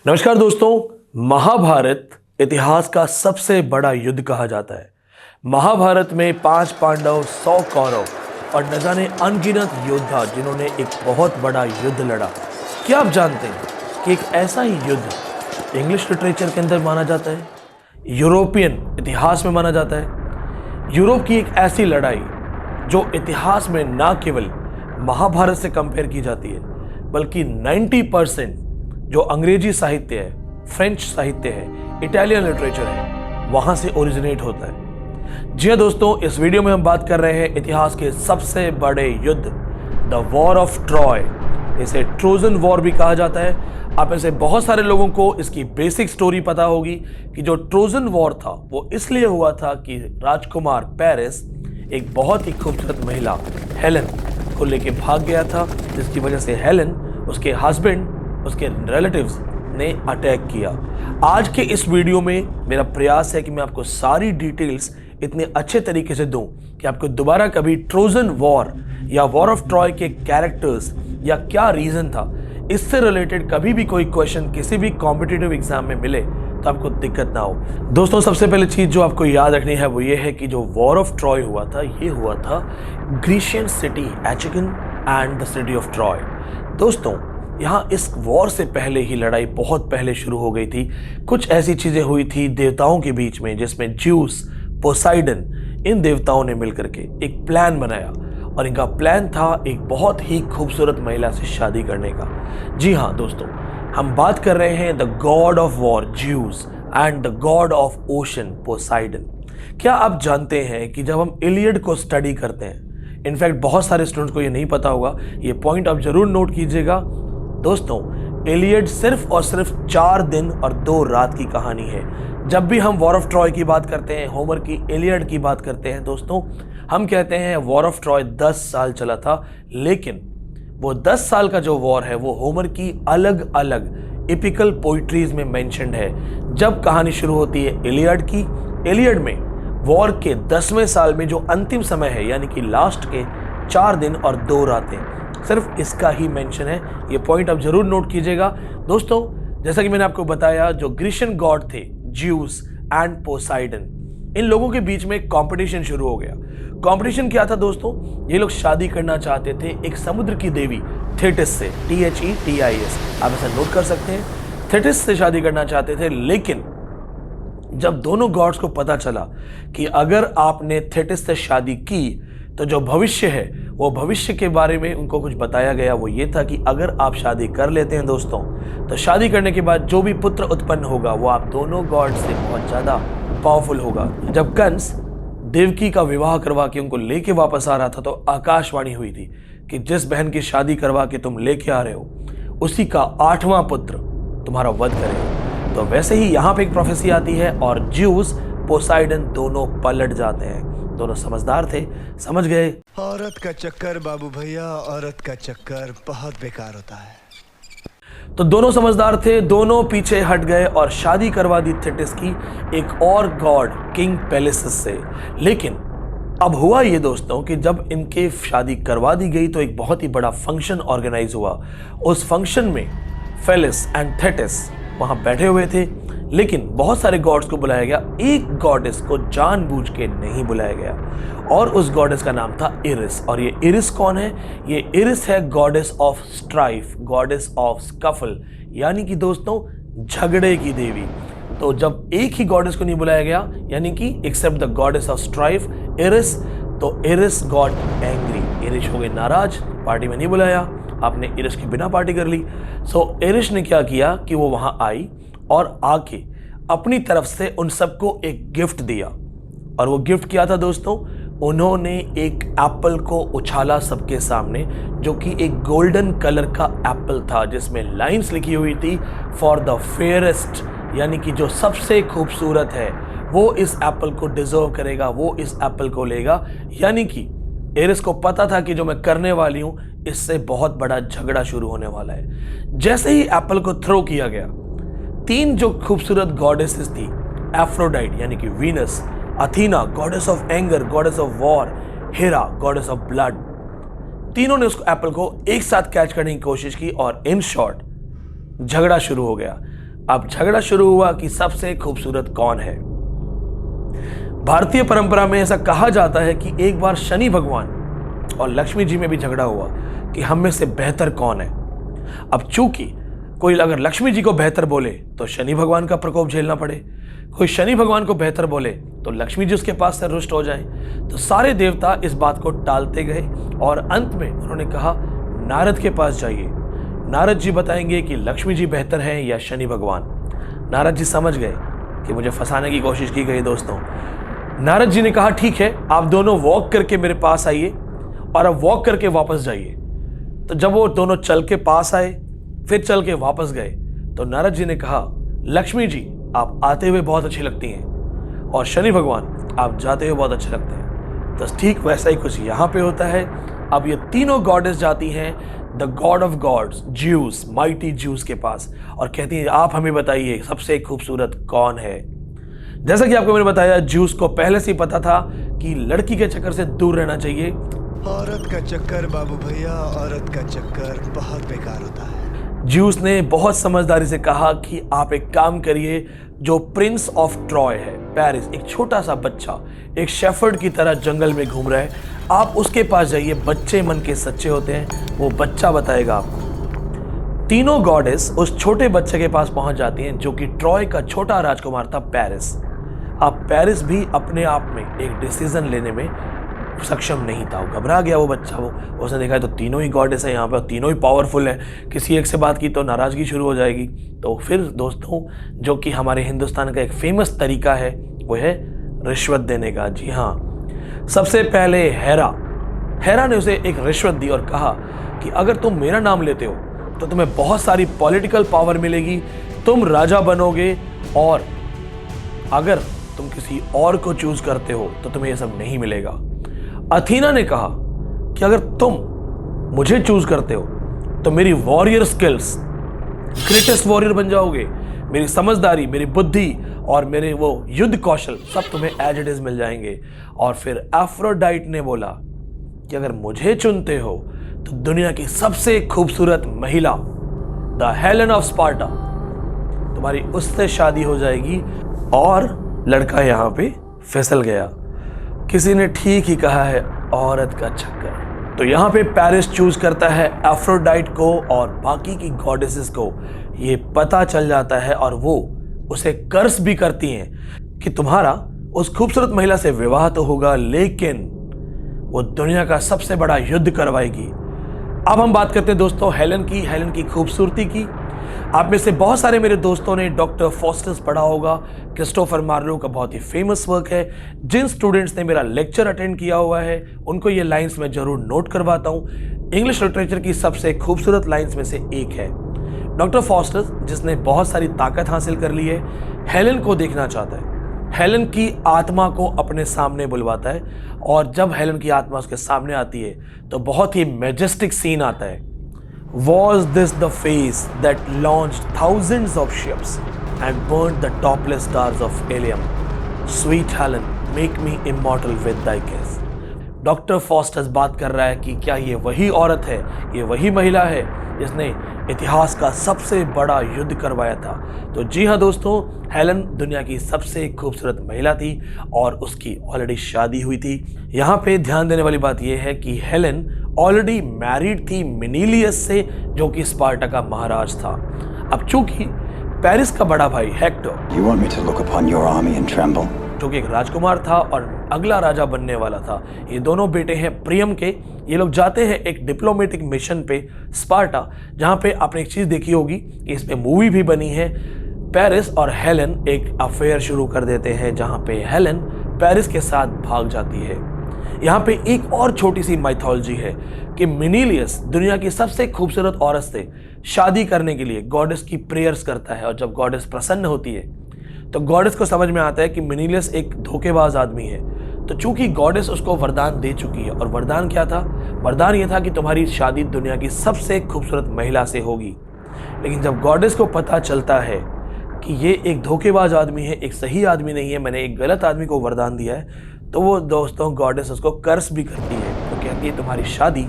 नमस्कार दोस्तों, महाभारत इतिहास का सबसे बड़ा युद्ध कहा जाता है। महाभारत में 5 पांडव, 100 कौरव और न जाने अनगिनत योद्धा जिन्होंने एक बहुत बड़ा युद्ध लड़ा। क्या आप जानते हैं कि एक ऐसा ही युद्ध इंग्लिश लिटरेचर के अंदर माना जाता है, यूरोपियन इतिहास में माना जाता है। यूरोप की एक ऐसी लड़ाई जो इतिहास में ना केवल महाभारत से कंपेयर की जाती है बल्कि 90% जो अंग्रेजी साहित्य है, फ्रेंच साहित्य है, इटालियन लिटरेचर है, वहां से ओरिजिनेट होता है। जी हाँ दोस्तों, इस वीडियो में हम बात कर रहे हैं इतिहास के सबसे बड़े युद्ध, द वॉर ऑफ ट्रॉय। इसे ट्रोजन वॉर भी कहा जाता है। आप में से बहुत सारे लोगों को इसकी बेसिक स्टोरी पता होगी कि जो ट्रोजन वॉर था वो इसलिए हुआ था कि राजकुमार पेरिस एक बहुत ही खूबसूरत महिला हेलेन को लेके भाग गया था, जिसकी वजह से हेलेन, उसके हस्बैंड, उसके रिलेटिव्स ने अटैक किया। आज के इस वीडियो में मेरा प्रयास है कि मैं आपको सारी डिटेल्स इतने अच्छे तरीके से दूं कि आपको दोबारा कभी ट्रोजन वॉर या वॉर ऑफ ट्रॉय के कैरेक्टर्स या क्या रीजन था, इससे रिलेटेड कभी भी कोई क्वेश्चन किसी भी कॉम्पिटिटिव एग्जाम में मिले तो आपको दिक्कत ना हो। दोस्तों, सबसे पहले चीज जो आपको याद रखनी है वो ये है कि जो वॉर ऑफ ट्रॉय हुआ था, ये हुआ था ग्रीशियन सिटी एचिगन and the city of Troy. दोस्तों, यहाँ इस वॉर से पहले ही लड़ाई बहुत पहले शुरू हो गई थी। कुछ ऐसी चीजें हुई थी देवताओं के बीच में, जिसमें ज्यूस, पोसाइडन, इन देवताओं ने मिलकर के एक प्लान बनाया और इनका प्लान था एक बहुत ही खूबसूरत महिला से शादी करने का। जी हाँ दोस्तों, हम बात कर रहे हैं the god of war juice and the god of ocean Poseidon. क्या आप जानते हैं कि जब हम इलियड को स्टडी करते हैं, इनफैक्ट बहुत सारे स्टूडेंट्स को ये नहीं पता होगा, ये पॉइंट आप जरूर नोट कीजिएगा दोस्तों, इलियड सिर्फ और सिर्फ 4 दिन और 2 रात की कहानी है। जब भी हम वॉर ऑफ ट्रॉय की बात करते हैं, होमर की इलियड की बात करते हैं दोस्तों, हम कहते हैं वॉर ऑफ ट्रॉय 10 साल चला था। लेकिन वो 10 साल का जो वॉर है वो होमर की अलग अलग एपिकल पोइट्रीज में मेंशन्ड है। जब कहानी शुरू होती है इलियड की, इलियड में वॉर के 10वें साल में जो अंतिम समय है, यानी कि लास्ट के 4 दिन और 2 रातें, सिर्फ इसका ही मेंशन है। ये पॉइंट आप जरूर नोट कीजिएगा दोस्तों। जैसा कि मैंने आपको बताया, जो ग्रीशियन गॉड थे ज्यूस एंड पोसाइडन, इन लोगों के बीच में एक कंपटीशन शुरू हो गया। कंपटीशन क्या था दोस्तों? ये लोग शादी करना चाहते थे एक समुद्र की देवी थेटिस से, THETIS, आप ऐसा नोट कर सकते हैं। थेटिस से शादी करना चाहते थे, लेकिन जब दोनों गॉड्स को पता चला कि अगर आपने थेटिस से शादी की तो जो भविष्य है, वो भविष्य के बारे में उनको कुछ बताया गया। वो ये था कि अगर आप शादी कर लेते हैं दोस्तों, तो शादी करने के बाद जो भी पुत्र उत्पन्न होगा वो आप दोनों गॉड से बहुत ज़्यादा पावरफुल होगा। जब कंस देवकी का विवाह करवा के उनको लेके वापस आ रहा था, तो आकाशवाणी हुई थी कि जिस बहन की शादी करवा के तुम लेके आ रहे हो, उसी का 8वां पुत्र तुम्हारा वध करेगा। तो वैसे ही यहाँ पे एक प्रोफेसी आती है और ज्यूस, पोसाइडन दोनों पलट जाते हैं। दोनों समझदार थे, समझ गए औरत का चक्कर बाबू भैया, औरत का चक्कर बहुत बेकार होता है। तो दोनों समझदार थे, दोनों पीछे हट गए और शादी करवा दी थेटिस की एक और गॉड किंग पेलिसिस से। लेकिन अब हुआ ये दोस्तों कि जब इनके शादी करवा दी गई तो एक बहुत ही बड़ा फंक्शन ऑर्गेनाइज हुआ। उस फंक्शन में फेलिस एंड थेटिस वहां बैठे हुए थे, लेकिन बहुत सारे गॉड्स को बुलाया गया, एक गॉडेस को जानबूझ के नहीं बुलाया गया, और उस गॉडेस का नाम था इरिस। और ये इरिस कौन है? ये इरिस है goddess of strife, goddess of scuffle, यानी कि दोस्तों झगड़े की देवी। तो जब एक ही गॉडेस को नहीं बुलाया गया, यानी कि except the goddess of strife, Iris, तो इरिस गॉट एंग्री, इरिस हो गए नाराज, पार्टी में नहीं बुलाया, आपने इरिस की बिना पार्टी कर ली। सो इरिस ने क्या किया कि वो वहां आई और आके अपनी तरफ से उन सबको एक गिफ्ट दिया। और वो गिफ्ट क्या था दोस्तों? उन्होंने एक एप्पल को उछाला सबके सामने, जो कि एक गोल्डन कलर का एप्पल था, जिसमें लाइंस लिखी हुई थी फॉर द फेयरेस्ट, यानी कि जो सबसे खूबसूरत है वो इस एप्पल को डिजर्व करेगा, वो इस एप्पल को लेगा। यानी कि एरिस को पता था कि जो मैं करने वाली हूं, इससे बहुत बड़ा झगड़ा शुरू होने वाला है। जैसे ही एप्पल को थ्रो किया गया, 3 जो खूबसूरत गॉडेसेस थी, एफ्रोडाइट यानी कि Venus, Athena goddess of anger, goddess of war, Hera goddess of blood, तीनों ने उस एप्पल को एक साथ कैच करने की कोशिश की और इन शॉर्ट झगड़ा शुरू हो गया। अब झगड़ा शुरू हुआ कि सबसे खूबसूरत कौन है। भारतीय परंपरा में ऐसा कहा जाता है कि एक बार शनि भगवान और लक्ष्मी जी में भी झगड़ा हुआ कि हम में से बेहतर कौन है। अब चूंकि कोई अगर लक्ष्मी जी को बेहतर बोले तो शनि भगवान का प्रकोप झेलना पड़े, कोई शनि भगवान को बेहतर बोले तो लक्ष्मी जी उसके पास से रुष्ट हो जाएं। तो सारे देवता इस बात को टालते गए और अंत में उन्होंने कहा नारद के पास जाइए, नारद जी बताएंगे कि लक्ष्मी जी बेहतर हैं या शनि भगवान। नारद जी समझ गए कि मुझे फंसाने की कोशिश की गई। दोस्तों, नारद जी ने कहा ठीक है, आप दोनों वॉक करके मेरे पास आइए और अब वॉक करके वापस जाइए। तो जब वो दोनों चल के पास आए फिर चल के वापस गए तो नारद जी ने कहा लक्ष्मी जी आप आते हुए बहुत अच्छी लगती हैं और शनि भगवान आप जाते हुए बहुत अच्छे लगते हैं। तो ठीक वैसा ही कुछ यहाँ पे होता है। अब ये तीनों गॉडेस जाती हैं the god of gods Zeus, mighty Zeus के पास और कहती हैं आप हमें बताइए सबसे खूबसूरत कौन है। जैसा कि आपको मैंने बताया, ज्यूस को पहले से ही पता था कि लड़की के चक्कर से दूर रहना चाहिए। औरत का चक्कर बाबू भैया, औरत का चक्कर बहुत बेकार होता है। ज्यूस ने बहुत समझदारी से कहा कि आप एक काम करिए, जो प्रिंस ऑफ ट्रॉय है पेरिस, एक छोटा सा बच्चा एक शेफर्ड की तरह जंगल में घूम रहा है, आप उसके पास जाइए। बच्चे मन के सच्चे होते हैं, वो बच्चा बताएगा आपको। तीनों गॉडेस उस छोटे बच्चे के पास पहुंच जाती हैं जो कि ट्रॉय का छोटा राजकुमार था पेरिस। अब पेरिस भी अपने आप में एक डिसीजन लेने में सक्षम नहीं था, वो घबरा गया। वो बच्चा उसने देखा है तो तीनों ही गॉडेस है यहाँ पे, तीनों ही पावरफुल है, किसी एक से बात की तो नाराजगी शुरू हो जाएगी। तो फिर दोस्तों, जो कि हमारे हिंदुस्तान का एक फेमस तरीका है वो है रिश्वत देने का। जी हाँ, सबसे पहले हेरा ने उसे एक रिश्वत दी और कहा कि अगर तुम मेरा नाम लेते हो तो तुम्हें बहुत सारी पॉलिटिकल पावर मिलेगी, तुम राजा बनोगे, और अगर तुम किसी और को चूज करते हो तो तुम्हें यह सब नहीं मिलेगा। अथीना ने कहा कि अगर तुम मुझे चूज करते हो तो मेरी वॉरियर स्किल्स, ग्रेटेस्ट वॉरियर बन जाओगे, मेरी समझदारी, मेरी बुद्धि और मेरे वो युद्ध कौशल सब तुम्हें एज इट इज मिल जाएंगे। और फिर एफ्रोडाइट ने बोला कि अगर मुझे चुनते हो तो दुनिया की सबसे खूबसूरत महिला द हेलेन ऑफ स्पार्टा, तुम्हारी उससे शादी हो जाएगी। और लड़का यहाँ पे फिसल गया। किसी ने ठीक ही कहा है, औरत का चक्कर। तो यहाँ पे पेरिस चूज करता है एफ्रोडाइट को और बाकी की गॉडेसेस को ये पता चल जाता है और वो उसे कर्स भी करती हैं कि तुम्हारा उस खूबसूरत महिला से विवाह तो होगा लेकिन वो दुनिया का सबसे बड़ा युद्ध करवाएगी। अब हम बात करते हैं दोस्तों हेलेन की खूबसूरती की। आप में से बहुत सारे मेरे दोस्तों ने डॉक्टर फॉस्टस पढ़ा होगा, क्रिस्टोफर मार्लो का बहुत ही फेमस वर्क है। जिन स्टूडेंट्स ने मेरा लेक्चर अटेंड किया हुआ है उनको ये लाइंस मैं जरूर नोट करवाता हूँ। इंग्लिश लिटरेचर की सबसे खूबसूरत लाइंस में से एक है। डॉक्टर फॉस्टस, जिसने बहुत सारी ताकत हासिल कर ली है, हेलेन को देखना चाहता है, हेलेन की आत्मा को अपने सामने बुलवाता है और जब हेलेन की आत्मा उसके सामने आती है तो बहुत ही मैजेस्टिक सीन आता है। Was this the face that launched thousands of ships and burned the topless stars of Ilium? Sweet Helen, make me immortal with thy kiss. Doctor Faustus बात कर रहा है कि क्या ये वही औरत है, ये वही महिला है जिसने इतिहास का सबसे बड़ा युद्ध करवाया था। तो जी हाँ दोस्तों, हेलेन दुनिया की सबसे खूबसूरत महिला थी और उसकी ऑलरेडी शादी हुई थी। यहाँ पे ध्यान देने वाली बात यह है कि हेलेन ऑलरेडी मैरिड थी मिनीलियस से, जो कि स्पार्टा का महाराज था। अब चूंकि पेरिस का बड़ा भाई Hector, You want me to look upon your army and tremble? जो कि एक राजकुमार था और अगला राजा बनने वाला था, ये दोनों बेटे हैं प्रियम के। ये लोग जाते हैं एक डिप्लोमेटिक मिशन पे स्पार्टा, जहाँ पे आपने एक चीज़ देखी होगी कि इस पे मूवी भी बनी है। पेरिस और हेलेन एक अफेयर शुरू कर देते हैं जहाँ पे हेलेन पेरिस के साथ भाग जाती है। यहाँ पे एक और छोटी सी माइथोलॉजी है कि मिनीलियस दुनिया की सबसे खूबसूरत औरत से शादी करने के लिए गॉडेस की प्रेयर्स करता है और जब गॉडेस प्रसन्न होती है तो गॉडेस को समझ में आता है कि मिनीलियस एक धोखेबाज आदमी है। तो चूंकि गॉडेस उसको वरदान दे चुकी है, और वरदान क्या था? वरदान ये था कि तुम्हारी शादी दुनिया की सबसे खूबसूरत महिला से होगी। लेकिन जब गॉडेस को पता चलता है कि ये एक धोखेबाज आदमी है, एक सही आदमी नहीं है, मैंने एक गलत आदमी को वरदान दिया है, तो वो दोस्तों गॉडेस उसको कर्स भी करती है। तो कहती है तुम्हारी शादी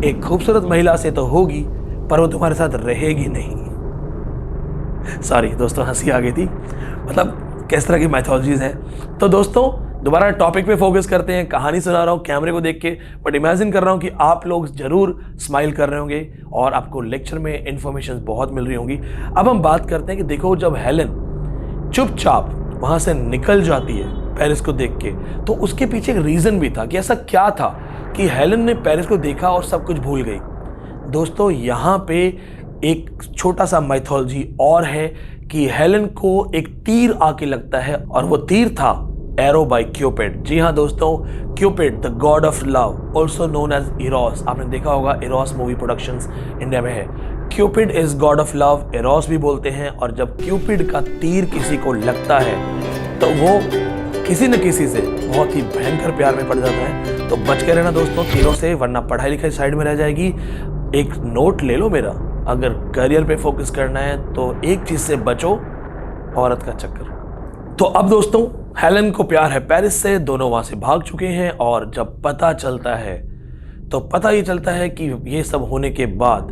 एक खूबसूरत महिला से तो होगी पर वो तुम्हारे साथ रहेगी नहीं। सॉरी दोस्तों, हंसी आ गई थी, मतलब किस तरह की मैथोलॉजीज हैं। तो दोस्तों दोबारा टॉपिक पे फोकस करते हैं। कहानी सुना रहा हूँ कैमरे को देख के, बट इमेजिन कर रहा हूँ कि आप लोग जरूर स्माइल कर रहे होंगे और आपको लेक्चर में इंफॉर्मेशन बहुत मिल रही होंगी। अब हम बात करते हैं कि देखो, जब हेलन चुपचाप वहां से निकल जाती है पेरिस को देख के, तो उसके पीछे एक रीजन भी था कि ऐसा क्या था कि हेलन ने पेरिस को देखा और सब कुछ भूल गई। दोस्तों यहाँ पे एक छोटा सा माइथोलॉजी और है कि हेलन को एक तीर आके लगता है और वो तीर था एरो बाय क्यूपिड। जी हाँ दोस्तों, Cupid the god of love, also known as Eros. आपने देखा होगा, इरोस मूवी प्रोडक्शंस इंडिया में है। Cupid is god of love, Eros भी बोलते हैं। और जब क्यूपिड का तीर किसी को लगता है तो वो किसी न किसी से बहुत ही भयंकर प्यार में पड़ जाता है। तो बच के रहना दोस्तों तीरों से, वरना पढ़ाई लिखाई साइड में रह जाएगी। एक नोट ले लो मेरा, अगर करियर पे फोकस करना है तो एक चीज से बचो, औरत का चक्कर। तो अब दोस्तों हेलन को प्यार है पेरिस से, दोनों वहां से भाग चुके हैं। और जब पता चलता है तो पता ये चलता है कि ये सब होने के बाद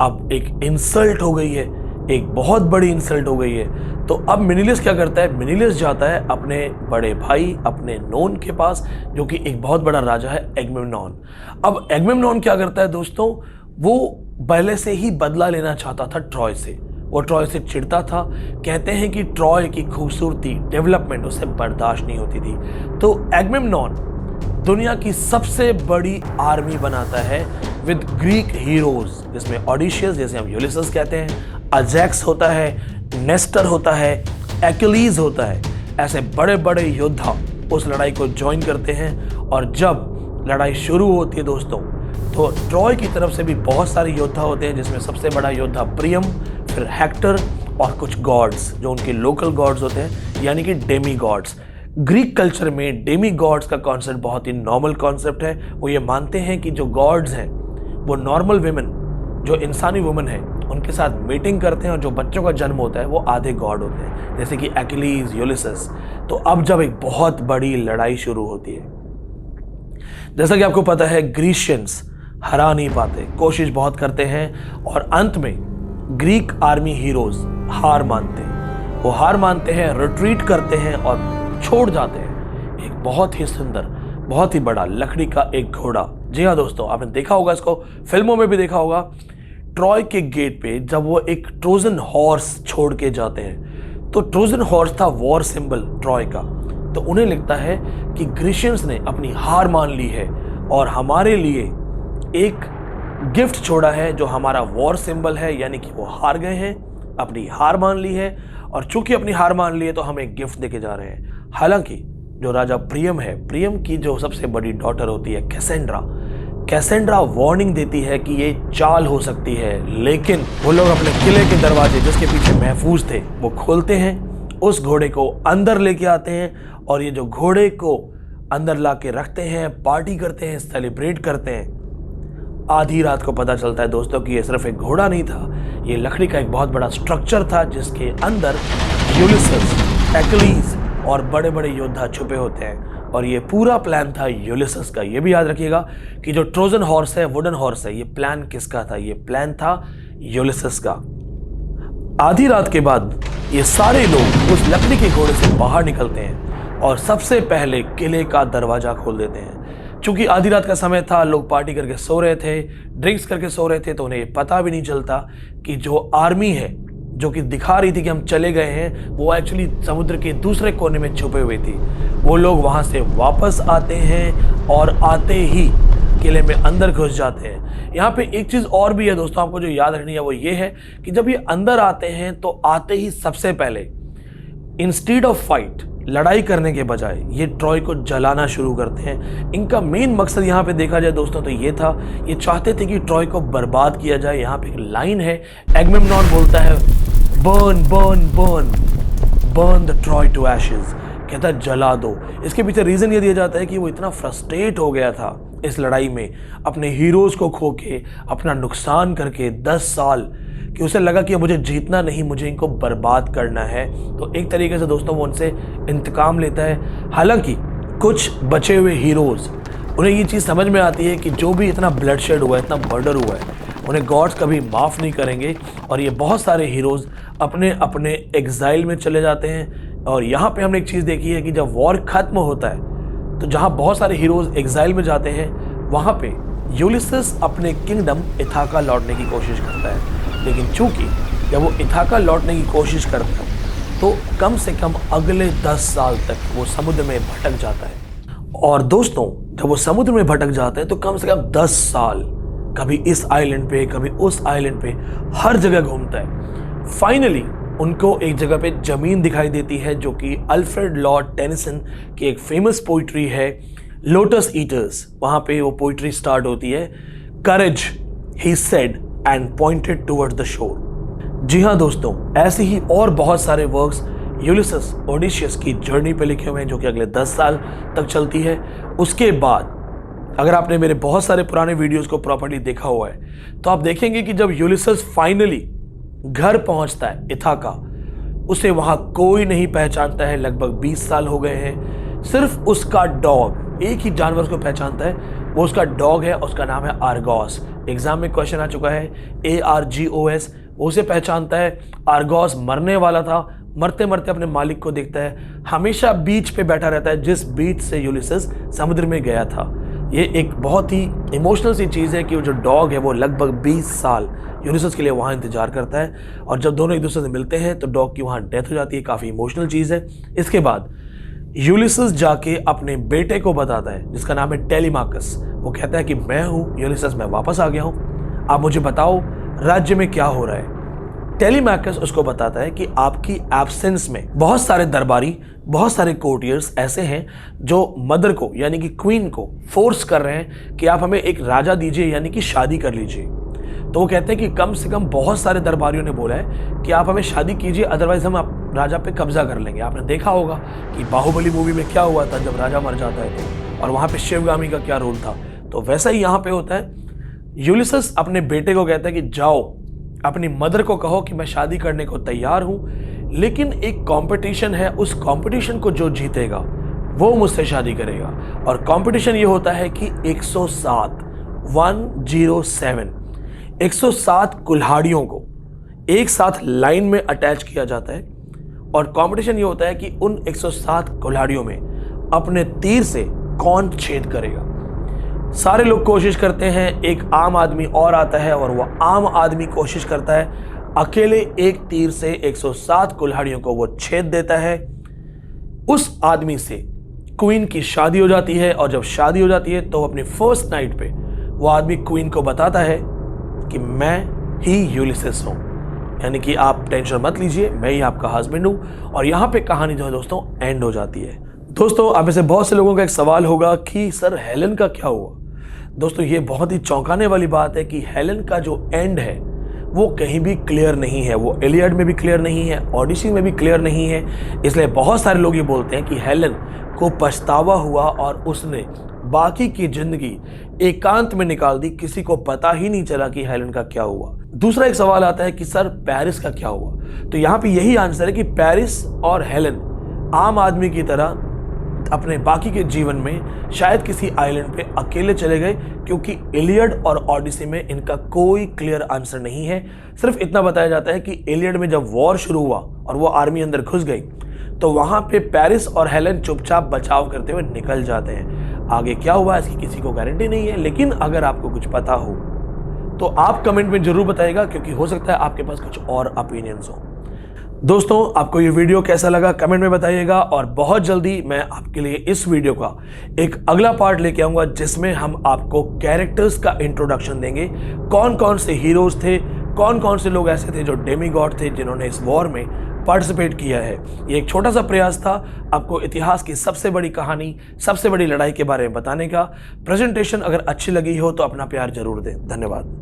अब एक इंसल्ट हो गई है, एक बहुत बड़ी इंसल्ट हो गई है। तो अब मेनिलियस क्या करता है, मेनिलियस जाता है अपने बड़े भाई, अपने नोन के पास, जो कि एक बहुत बड़ा राजा है, एगमेम्नॉन। अब एगमेम्नॉन क्या करता है दोस्तों, वो पहले से ही बदला लेना चाहता था ट्रॉय से। वो ट्रॉय से चिढ़ता था। कहते हैं कि ट्रॉय की खूबसूरती, डेवलपमेंट उसे बर्दाश्त नहीं होती थी। तो एगमेम्नॉन दुनिया की सबसे बड़ी आर्मी बनाता है विद ग्रीक हीरोज, जिसमें ऑडिशियस, जैसे हम यूलिसस कहते हैं, अजैक्स होता है, नेस्टर होता है, एक्यूलीज होता है। ऐसे बड़े बड़े योद्धा उस लड़ाई को ज्वाइन करते हैं। और जब लड़ाई शुरू होती है दोस्तों, तो ट्रॉय की तरफ से भी बहुत सारे योद्धा होते हैं, जिसमें सबसे बड़ा योद्धा प्रियम, फिर हेक्टर और कुछ गॉड्स जो उनके लोकल गॉड्स होते हैं, यानी कि डेमी गॉड्स। ग्रीक कल्चर में डेमी गॉड्स का कॉन्सेप्ट बहुत ही नॉर्मल कॉन्सेप्ट है। वो ये मानते हैं कि जो गॉड्स हैं वो नॉर्मल वुमेन, जो इंसानी वुमेन है, उनके साथ मीटिंग करते हैं और जो बच्चों का जन्म होता है वो आधे गॉड होते हैं, जैसे कि एक्यूलीज, यूलिसस। तो अब जब एक बहुत बड़ी लड़ाई शुरू होती है, जैसा कि आपको पता है, ग्रीशियंस हरा नहीं पाते, कोशिश बहुत करते हैं और अंत में ग्रीक आर्मी हीरोज हार मानते हैं। वो हार मानते हैं, रिट्रीट करते हैं और छोड़ जाते हैं एक बहुत ही सुंदर, बहुत ही बड़ा लकड़ी का एक घोड़ा। जी हाँ दोस्तों, आपने देखा होगा, इसको फिल्मों में भी देखा होगा। ट्रॉय के गेट पे जब वो एक ट्रोजन हॉर्स छोड़ के जाते हैं, तो ट्रोजन हॉर्स था वॉर सिंबल ट्रॉय का। तो उन्हें लगता है कि ग्रीशियंस ने अपनी हार मान ली है और हमारे लिए एक गिफ्ट छोड़ा है जो हमारा वॉर सिंबल है, यानी कि वो हार गए हैं, अपनी हार मान ली है। और चूंकि अपनी हार मान ली है तो हमें गिफ्ट देके जा रहे हैं। हालांकि जो राजा प्रियम है, प्रियम की जो सबसे बड़ी डॉटर होती है कैसेंड्रा, कैसेंड्रा वार्निंग देती है कि ये चाल हो सकती है। लेकिन वो लोग अपने किले के दरवाजे, जिसके पीछे महफूज थे, वो खोलते हैं, उस घोड़े को अंदर लेके आते हैं और ये जो घोड़े को अंदर ला के रखते हैं, पार्टी करते हैं, सेलिब्रेट करते हैं। आधी रात को पता चलता है दोस्तों कि ये सिर्फ एक घोड़ा नहीं था, ये लकड़ी का एक बहुत बड़ा स्ट्रक्चर था, जिसके अंदर यूलिसस, एक्यूलीज और बड़े बड़े योद्धा छुपे होते हैं। और ये पूरा प्लान था यूलिसस का। ये भी याद रखिएगा कि जो ट्रोजन हॉर्स है, वुडन हॉर्स है, ये प्लान किसका था? ये प्लान था यूलिसस का। आधी रात के बाद ये सारे लोग उस लकड़ी के घोड़े से बाहर निकलते हैं और सबसे पहले किले का दरवाजा खोल देते हैं। चूंकि आधी रात का समय था, लोग पार्टी करके सो रहे थे, ड्रिंक्स करके सो रहे थे, तो उन्हें पता भी नहीं चलता कि जो आर्मी है, जो कि दिखा रही थी कि हम चले गए हैं, वो एक्चुअली समुद्र के दूसरे कोने में छुपे हुए थी। वो लोग वहां से वापस आते हैं और आते ही किले में अंदर घुस जाते हैं। यहाँ पे एक चीज और भी है दोस्तों, आपको जो याद रखनी है वो ये है कि जब ये अंदर आते हैं तो आते ही सबसे पहले इंस्टीड ऑफ फाइट, लड़ाई करने के बजाय ये ट्रॉय को जलाना शुरू करते हैं। इनका मेन मकसद यहाँ पे देखा जाए दोस्तों तो ये था, ये चाहते थे कि ट्रॉय को बर्बाद किया जाए। यहाँ पे एक लाइन है, एगमेम्नॉन बोलता है, burn burn burn burn the Troy to ashes, कहता है जला दो। इसके पीछे रीजन ये दिया जाता है कि वो इतना फ्रस्ट्रेट हो गया था इस लड़ाई में, अपने हीरोज को खो के, अपना नुकसान करके 10 साल, कि उसे लगा कि मुझे जीतना नहीं, मुझे इनको बर्बाद करना है। तो एक तरीके से दोस्तों वो उनसे इंतकाम लेता है। हालांकि कुछ बचे हुए हीरोज, उन्हें ये चीज़ समझ में आती है कि जो भी इतना ब्लडशेड हुआ है, इतना मर्डर हुआ है, उन्हें गॉड्स कभी माफ़ नहीं करेंगे और ये बहुत सारे हीरोज़ अपने अपने एग्जाइल में चले जाते हैं। और यहाँ पे हमने एक चीज़ देखी है कि जब वॉर ख़त्म होता है तो जहाँ बहुत सारे हीरोज़ एग्जाइल में जाते हैं वहाँ पे यूलिसेस अपने किंगडम इथाका लौटने की कोशिश करता है, लेकिन चूंकि जब वो इथाका लौटने की कोशिश करता है तो कम से कम अगले 10 साल तक वो समुद्र में भटक जाता है। और दोस्तों जब वो समुद्र में भटक जाते हैं तो कम से कम 10 साल कभी इस आइलैंड पे कभी उस आइलैंड पे हर जगह घूमता है। फाइनली उनको एक जगह पे ज़मीन दिखाई देती है जो कि अल्फ्रेड लॉर्ड टेनिसन की एक फेमस पोइट्री है, लोटस ईटर्स। वहाँ पे वो पोइट्री स्टार्ट होती है, courage he said and pointed towards the shore. जी हाँ दोस्तों, ऐसे ही और बहुत सारे वर्क्स यूलिसेस ओडिशियस की जर्नी पे लिखे हुए हैं जो कि अगले 10 साल तक चलती है। उसके बाद अगर आपने मेरे बहुत सारे पुराने वीडियोस को प्रॉपर्ली देखा हुआ है तो आप देखेंगे कि जब यूलिसेस फाइनली घर पहुंचता है इथाका, उसे वहां कोई नहीं पहचानता है। लगभग 20 साल हो गए हैं। सिर्फ उसका डॉग, एक ही जानवर को पहचानता है, वो उसका डॉग है, उसका नाम है आर्गोस। एग्जाम में क्वेश्चन आ चुका है ARGOS, वो उसे पहचानता है। आर्गोस मरने वाला था, मरते मरते अपने मालिक को देखता है, हमेशा बीच पे बैठा रहता है जिस बीच से यूलिसेस समुद्र में गया था। ये एक बहुत ही इमोशनल सी चीज़ है कि वो जो डॉग है वो लगभग 20 साल यूलिसेस के लिए वहाँ इंतजार करता है और जब दोनों एक दूसरे से मिलते हैं तो डॉग की वहाँ डेथ हो जाती है। काफ़ी इमोशनल चीज़ है। इसके बाद यूलिसेस जाके अपने बेटे को बताता है जिसका नाम है टेलीमाकस। वो कहता है कि मैं हूँ यूलिसेस, मैं वापस आ गया हूँ, आप मुझे बताओ राज्य में क्या हो रहा है। टेलीमाकस उसको बताता है कि आपकी एब्सेंस में बहुत सारे दरबारी, बहुत सारे कोर्टियर्स ऐसे हैं जो मदर को यानी कि क्वीन को फोर्स कर रहे हैं कि आप हमें एक राजा दीजिए यानी कि शादी कर लीजिए। तो वो कहते हैं कि कम से कम बहुत सारे दरबारियों ने बोला है कि आप हमें शादी कीजिए, अदरवाइज हम आप राजा पे कब्जा कर लेंगे। आपने देखा होगा कि बाहुबली मूवी में क्या हुआ था जब राजा मर जाता है तो, और वहाँ पे शिवगामी का क्या रोल था। तो वैसा ही यहाँ पे होता है। यूलिसेस अपने बेटे को कहता है कि जाओ अपनी मदर को कहो कि मैं शादी करने को तैयार हूँ, लेकिन एक कंपटीशन है, उस कंपटीशन को जो जीतेगा वो मुझसे शादी करेगा। और कंपटीशन ये होता है कि 107 कुल्हाड़ियों को एक साथ लाइन में अटैच किया जाता है और कंपटीशन ये होता है कि उन 107 कुल्हाड़ियों में अपने तीर से कौन छेद करेगा। सारे लोग कोशिश करते हैं, एक आम आदमी और आता है और वह आम आदमी कोशिश करता है, अकेले एक तीर से 107 कुल्हाड़ियों को वो छेद देता है। उस आदमी से क्वीन की शादी हो जाती है और जब शादी हो जाती है तो अपनी फर्स्ट नाइट पे वो आदमी क्वीन को बताता है कि मैं ही यूलिसेस हूँ, यानी कि आप टेंशन मत लीजिए, मैं ही आपका हस्बैंड हूँ। और यहाँ पे कहानी जो है दोस्तों एंड हो जाती है। दोस्तों अब से बहुत से लोगों का एक सवाल होगा कि सर हेलेन का क्या हुआ। दोस्तों ये बहुत ही चौंकाने वाली बात है कि हेलेन का जो एंड है वो कहीं भी क्लियर नहीं है। वो इलियड में भी क्लियर नहीं है, ओडिसी में भी क्लियर नहीं है। इसलिए बहुत सारे लोग ये बोलते हैं कि हेलेन को पछतावा हुआ और उसने बाकी की जिंदगी एकांत में निकाल दी, किसी को पता ही नहीं चला कि हेलेन का क्या हुआ। दूसरा एक सवाल आता है कि सर पेरिस का क्या हुआ। तो यहाँ पे यही आंसर है कि पेरिस और हेलेन आम आदमी की तरह अपने बाकी के जीवन में शायद किसी आइलैंड पे अकेले चले गए, क्योंकि इलियड और ओडिसी में इनका कोई क्लियर आंसर नहीं है। सिर्फ इतना बताया जाता है कि इलियड में जब वॉर शुरू हुआ और वो आर्मी अंदर घुस गई तो वहां पे पेरिस और हेलेन चुपचाप बचाव करते हुए निकल जाते हैं। आगे क्या हुआ इसकी किसी को गारंटी नहीं है, लेकिन अगर आपको कुछ पता हो तो आप कमेंट में जरूर बताइएगा, क्योंकि हो सकता है आपके पास कुछ और ओपिनियंस हो। दोस्तों आपको ये वीडियो कैसा लगा कमेंट में बताइएगा, और बहुत जल्दी मैं आपके लिए इस वीडियो का एक अगला पार्ट लेके आऊंगा जिसमें हम आपको कैरेक्टर्स का इंट्रोडक्शन देंगे। कौन कौन से हीरोज थे, कौन कौन से लोग ऐसे थे जो डेमीगॉड थे जिन्होंने इस वॉर में पार्टिसिपेट किया है। ये एक छोटा सा प्रयास था आपको इतिहास की सबसे बड़ी कहानी, सबसे बड़ी लड़ाई के बारे में बताने का। प्रेजेंटेशन अगर अच्छी लगी हो तो अपना प्यार जरूर दें। धन्यवाद।